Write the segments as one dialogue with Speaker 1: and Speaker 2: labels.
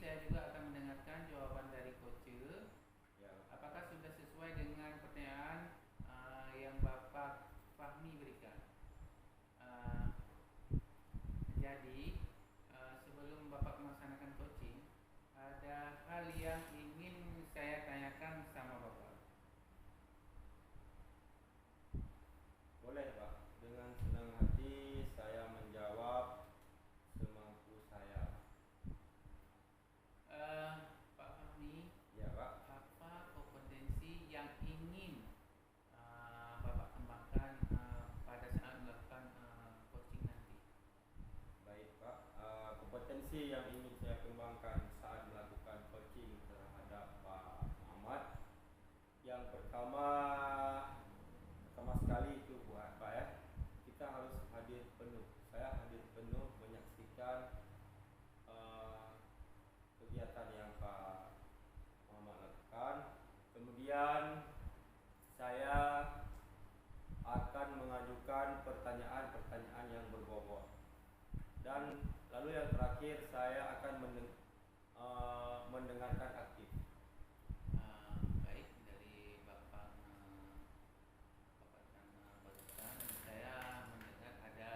Speaker 1: saya juga akan mendengarkan jawaban dari Coach.
Speaker 2: Ya.
Speaker 1: Apakah sudah sesuai dengan pertanyaan yang Bapak Fahmi berikan? Uh, jadi sebelum Bapak melaksanakan coaching, ada hal yang ingin saya tanyakan sama Bapak.
Speaker 2: Boleh Pak, dengan senang hati saya menjawab semampu saya.
Speaker 1: Pak Fahmi,
Speaker 2: Ya Pak.
Speaker 1: apa kompetensi yang ingin Bapak kembangkan pada saat melakukan coaching nanti?
Speaker 2: Baik Pak, kompetensi yang ingin saya kembangkan saat melakukan coaching terhadap Pak Muhammad. Yang pertama sekali itu buat Pak ya, kita harus hadir penuh. Saya hadir penuh menyaksikan kegiatan yang Pak Muhammad lakukan. Kemudian saya akan mengajukan pertanyaan-pertanyaan yang berbobot. Dan lalu yang terakhir, saya akan mendengarkan aktif.
Speaker 1: Baik, dari Bapak barusan saya mendengar ada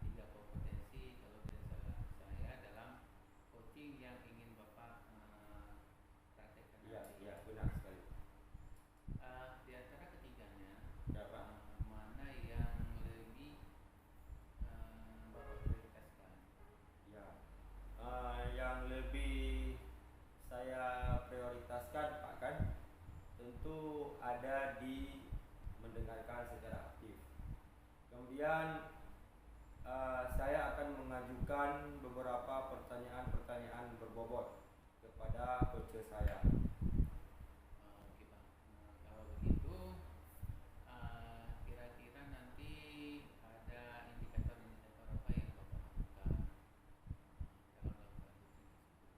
Speaker 1: 3 kompetensi kalau tidak salah saya dalam coaching yang ingin Bapak praktekkan
Speaker 2: Iya,
Speaker 1: nanti.
Speaker 2: iya benar sekali.
Speaker 1: Di antara ketiganya,
Speaker 2: Ya Pak.
Speaker 1: mana yang lebih Bapak prioritaskan?
Speaker 2: Ya, yang lebih saya prioritaskan Pak kan, tentu ada di mendengarkan secara aktif. Kemudian saya akan mengajukan beberapa pertanyaan-pertanyaan berbobot kepada coach saya.
Speaker 1: Oke Pak, kalau begitu kira-kira nanti ada indikator-indikator apa yang Bapak lakukan dalam melakukan coaching tersebut?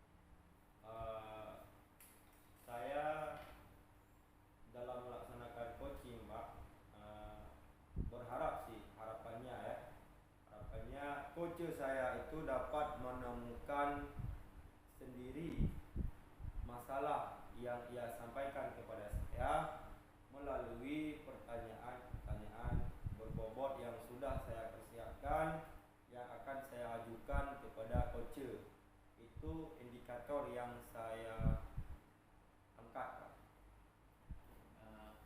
Speaker 2: Saya dalam melaksanakan coaching Pak, berharap sih, harapannya coach saya itu dapat menemukan sendiri masalah yang ia sampaikan kepada saya melalui pertanyaan-pertanyaan berbobot yang sudah saya persiapkan, yang akan saya ajukan kepada coach. Itu indikator yang saya angkat Pak.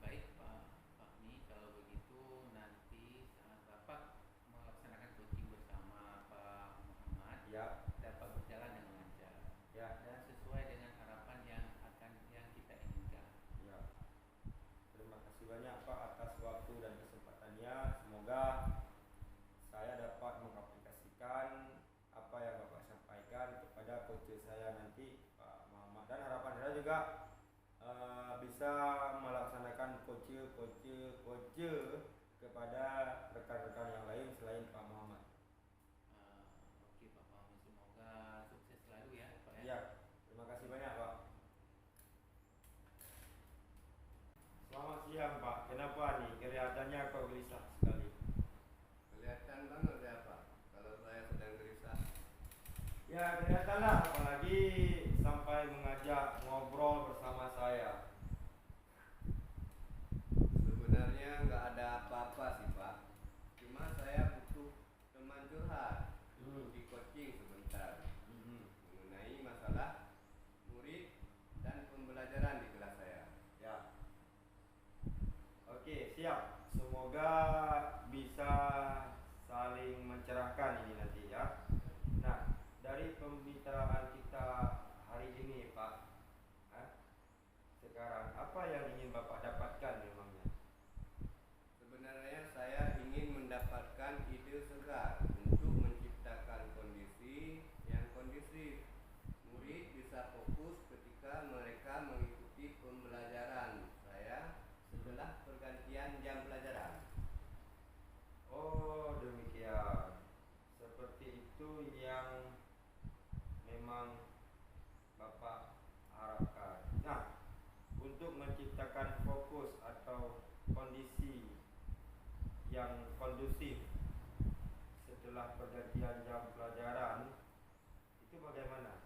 Speaker 1: Baik Pak Fahmi, kalau begitu nanti saat Bapak melaksanakan coaching bersama Pak Muhammad
Speaker 2: Ya.
Speaker 1: dapat berjalan dengan lancar
Speaker 2: Ya.
Speaker 1: dan sesuai dengan harapan yang kita inginkan.
Speaker 2: Ya. Terima kasih banyak Pak atas waktu dan kesempatannya. Semoga saya dapat mengaplikasikan apa yang Bapak sampaikan kepada coach saya nanti Pak Muhammad, dan harapan saya juga bisa melaksanakan coach kepada rekan-rekan yang lain selain Pak Muhammad.
Speaker 1: Oke Pak Fahmi, semoga sukses selalu ya Pak ya.
Speaker 2: Ya, terima kasih banyak Pak. Selamat siang Pak. Kenapa nih kelihatannya kok gelisah sekali?
Speaker 3: Kelihatan banget ya Pak, kalau saya sedang gelisah.
Speaker 2: Ya kelihatanlah, apalagi sampai mengajak ngobrol bersama saya.
Speaker 3: Sebenarnya nggak ada apa-apa sih Pak, cuma saya butuh teman curhat untuk di coaching sebentar mengenai masalah murid dan pembelajaran di kelas saya.
Speaker 2: Ya. Oke, siap. Semoga bisa saling mencerahkan ini nanti ya. Nah, dari pembicaraan kita hari ini Pak, sekarang apa yang ingin Bapak dapatkan memangnya?
Speaker 3: Sebenarnya saya ingin mendapatkan ide segar untuk menciptakan kondisi yang kondusif. Murid bisa fokus ketika mereka mengikuti pembelajaran saya setelah pergantian jam pelajaran.
Speaker 2: Oh, demikian. Seperti itu yang memang Bapak harapkan. Nah, untuk menciptakan fokus atau kondisi yang kondusif setelah pergantian jam pelajaran itu bagaimana?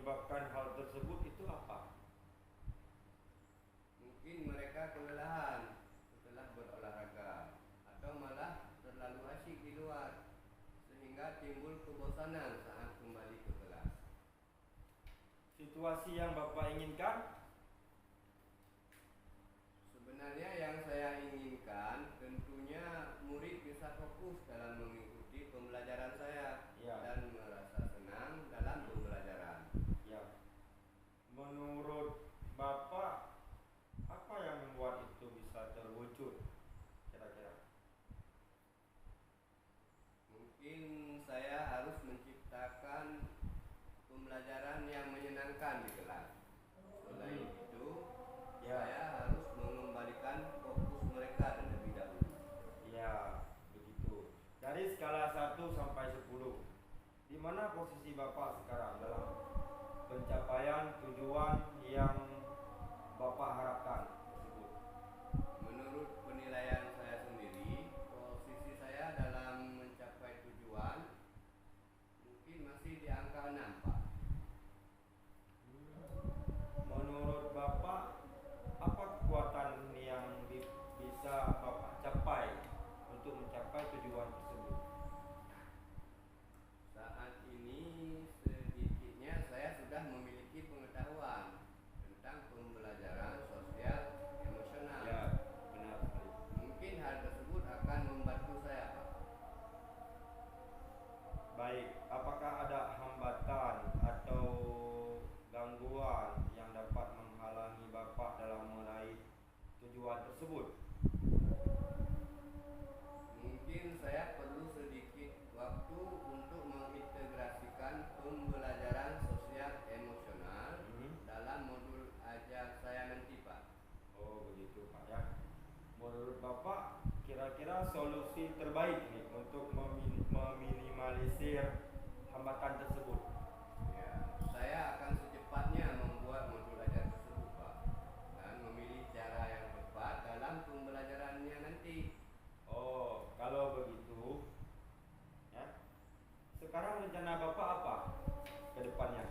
Speaker 2: menyebabkan hal tersebut itu apa?
Speaker 3: Mungkin mereka kelelahan setelah berolahraga atau malah terlalu asyik di luar sehingga timbul kebosanan saat kembali ke kelas.
Speaker 2: Situasi yang Bapak inginkan?
Speaker 3: Sebenarnya yang saya inginkan tentunya murid bisa fokus dalam mengikuti pembelajaran saya
Speaker 2: Ya.
Speaker 3: dan merasa senang dalam pembelajaran.
Speaker 2: Ya. Menurut Bapak, apa yang membuat itu bisa terwujud kira-kira?
Speaker 3: Mungkin saya harus menciptakan pembelajaran yang menyenangkan di kelas. Selain itu,
Speaker 2: Ya.
Speaker 3: saya harus mengembalikan fokus mereka terlebih dahulu.
Speaker 2: Ya, begitu. Dari skala 1 sampai 10, di mana posisi Bapak sekarang dalam pencapaian tujuan yang Bapak harapkan tersebut?
Speaker 3: Menurut penilaian saya sendiri, posisi saya dalam mencapai tujuan mungkin masih di angka 6, Pak.
Speaker 2: Menurut Bapak, apa kekuatan yang bisa Bapak capai untuk mencapai tujuan tersebut?
Speaker 3: Saat ini sedikitnya saya sudah memiliki pengetahuan tentang pembelajaran sosial emosional.
Speaker 2: Ya, benar sekali.
Speaker 3: Mungkin hal tersebut akan membantu saya, Pak.
Speaker 2: Baik, apakah ada hambatan atau gangguan yang dapat menghalangi Bapak dalam meraih tujuan tersebut?
Speaker 3: Mungkin saya perlu sedikit waktu untuk mengintegrasikan pembelajaran sosial emosional dalam modul ajar saya nanti, Pak.
Speaker 2: Oh, begitu Pak ya. Menurut Bapak, kira-kira solusi terbaik nih untuk meminimalisir hambatan tersebut?
Speaker 3: Ya, saya akan secepatnya membuat modul ajar tersebut, Pak, dan memilih cara yang tepat dalam pembelajarannya nanti.
Speaker 2: Oh, kalau begitu, ya. Sekarang rencana Bapak apa ke depannya?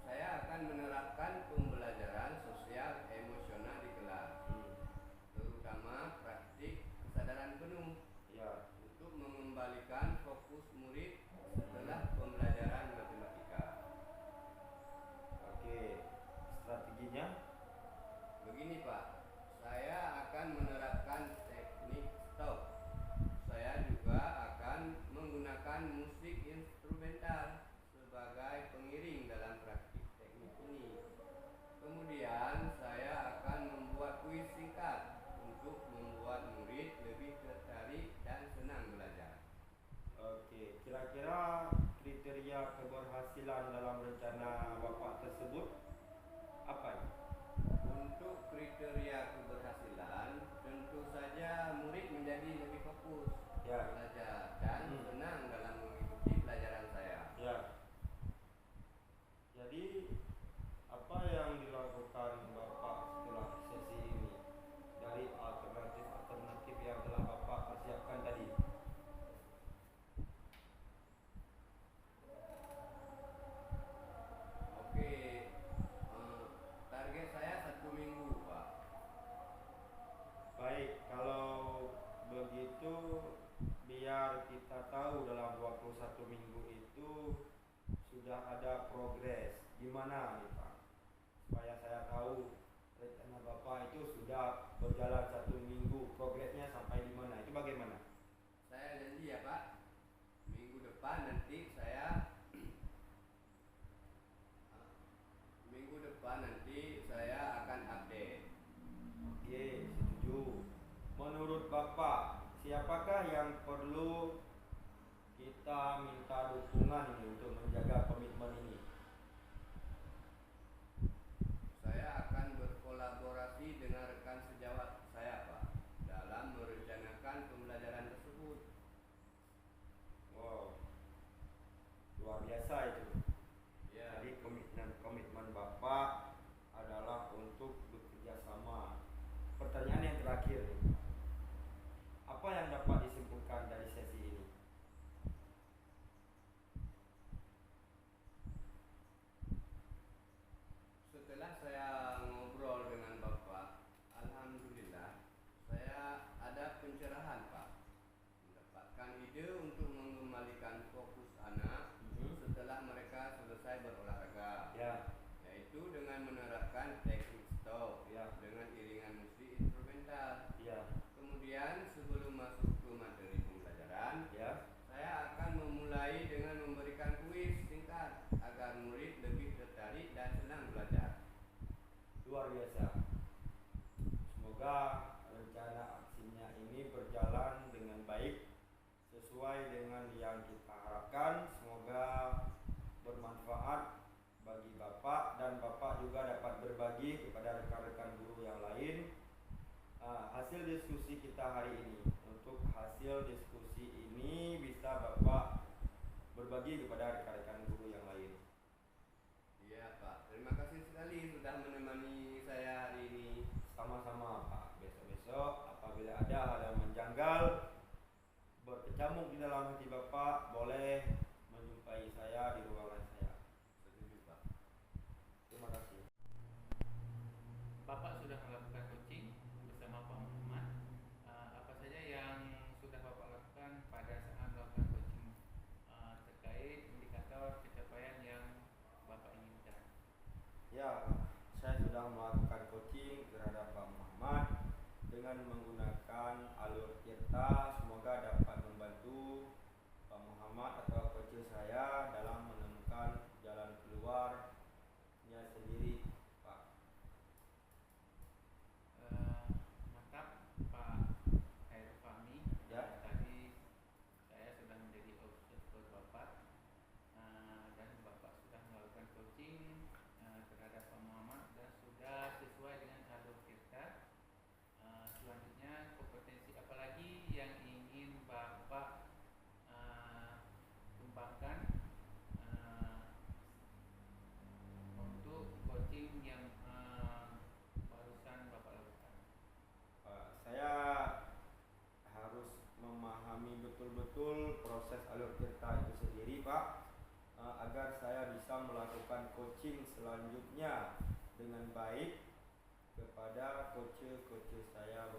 Speaker 3: Saya akan menerapkan pembelajaran sosial emosional di kelas, terutama praktik kesadaran penuh
Speaker 2: Ya,
Speaker 3: untuk mengembalikan fokus murid setelah pembelajaran matematika.
Speaker 2: oke. Strateginya?
Speaker 3: Begini, Pak, saya akan menerapkan teknik stop. Saya juga akan menggunakan musik instrumental sebagai pengiring dalam praktik teknik ini. Kemudian saya akan membuat kuis singkat untuk membuat murid lebih tertarik dan senang belajar.
Speaker 2: Oke, kira-kira kriteria keberhasilan dalam rencana Bapak tersebut apa ya?
Speaker 3: Untuk kriteria keberhasilan, tentu saja murid menjadi lebih fokus
Speaker 2: Ya.
Speaker 3: belajar dan senang dalam mengikuti pelajaran saya.
Speaker 2: Ya. Jadi apa yang dilakukan Bapak setelah sesi ini dari alternatif yang telah Bapak persiapkan tadi?
Speaker 3: Oke, target saya 1 minggu, Pak.
Speaker 2: Baik, kalau begitu biar kita tahu dalam waktu 1 minggu itu sudah ada progres gimana nih Pak, supaya saya tahu rencana Bapak itu sudah berjalan 1 minggu, progresnya sampai di mana, itu bagaimana?
Speaker 3: Saya janji ya, Pak. Minggu depan nanti saya akan update.
Speaker 2: Oke, setuju. Menurut Bapak, siapakah yang perlu kita minta dukungan ini untuk menjaga komitmen ini?
Speaker 3: Saya akan berkolaborasi dengan rekan sejawat saya, Pak, dalam merencanakan pembelajaran tersebut.
Speaker 2: Wow, luar biasa itu.
Speaker 3: Ya,
Speaker 2: Jadi komitmen Bapak adalah untuk bekerja sama. Pertanyaan yang terakhir nih, apa yang dapat disimpulkan dari sesi ini?
Speaker 3: pencerahan Pak, mendapatkan ide untuk mengembalikan fokus anak setelah mereka selesai berolahraga, yaitu dengan menerapkan teknik stop dengan iringan musik instrumental. Kemudian sebelum masuk ke materi pembelajaran, saya akan memulai dengan memberikan kuis singkat agar murid lebih tertarik dan senang belajar.
Speaker 2: Luar biasa. Semoga rencana aksinya ini berjalan dengan baik sesuai dengan yang kita harapkan. Semoga bermanfaat bagi Bapak dan Bapak juga dapat berbagi kepada rekan-rekan guru yang lain hasil diskusi kita hari ini. Untuk hasil diskusi ini bisa Bapak berbagi kepada rekan-rekan guru yang lain.
Speaker 3: Iya Pak, terima kasih sekali sudah menemani saya hari ini.
Speaker 2: Sama-sama Pak. Besok-besok apabila ada hal yang menjanggal berkecamuk di dalam hati Bapak, boleh menjumpai saya di ruangan saya.
Speaker 3: Setuju Pak.
Speaker 2: Terima kasih.
Speaker 1: Bapak sudah melakukan coaching bersama Pak Muhammad. Apa saja yang sudah Bapak lakukan pada saat melakukan coaching terkait indikator pencapaian yang Bapak inginkan?
Speaker 2: Ya, saya sudah melakukan coaching terhadap Pak Muhammad dengan menggunakan alur Tirta. Semoga dapat membantu Pak Muhammad atau coach saya dalam menemukan jalan keluarnya sendiri, Pak.
Speaker 1: Mantap Pak Khairul Fahmi. Tadi saya sudah menjadi observer Bapak dan Bapak sudah melakukan coaching terhadap Pak Muhammad dan sudah sesuai dengan alur kita. Selanjutnya kompetensi apa lagi yang ingin Bapak kembangkan untuk coaching yang barusan Bapak lakukan?
Speaker 2: Saya harus memahami betul-betul proses alur Tirta itu sendiri, Pak, agar saya bisa melakukan coaching selanjutnya dengan baik kepada coach saya